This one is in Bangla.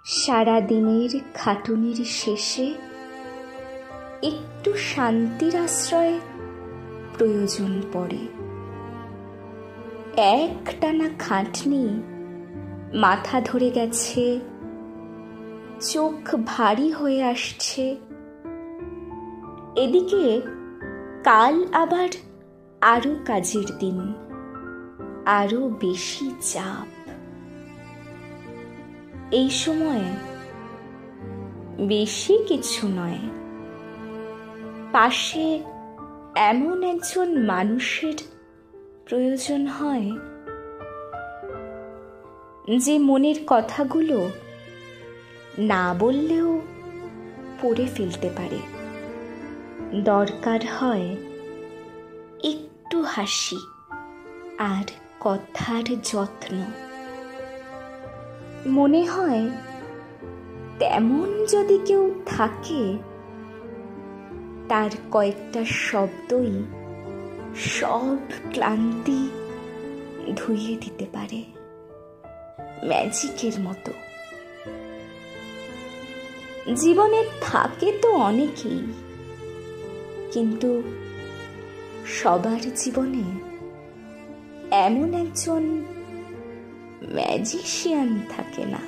সারাদিনের খাটুনির শেষে একটু শান্তির আশ্রয় প্রয়োজন পড়ে। একটানা খাটনি মাথা ধরে গেছে, চোখ ভারী হয়ে আসছে। এদিকে কাল আবার আরো কাজের দিন, আরো বেশি চাপ। এই সময় বেশি কিছু নয়, পাশে এমন একজন মানুষের প্রয়োজন হয় যে মনের কথাগুলো না বললেও পড়ে ফেলতে পারে। দরকার হয় একটু হাসি আর কথার যত্ন। মনে হয় তেমন যদি কেউ থাকে, তার কয়েকটা শব্দই সব ক্লান্তি ধুইয়ে দিতে পারে, ম্যাজিকের মতো। জীবনে থাকে তো অনেকেই, কিন্তু সবার জীবনে এমন একজন ম্যাজিশিয়ান থাকে না।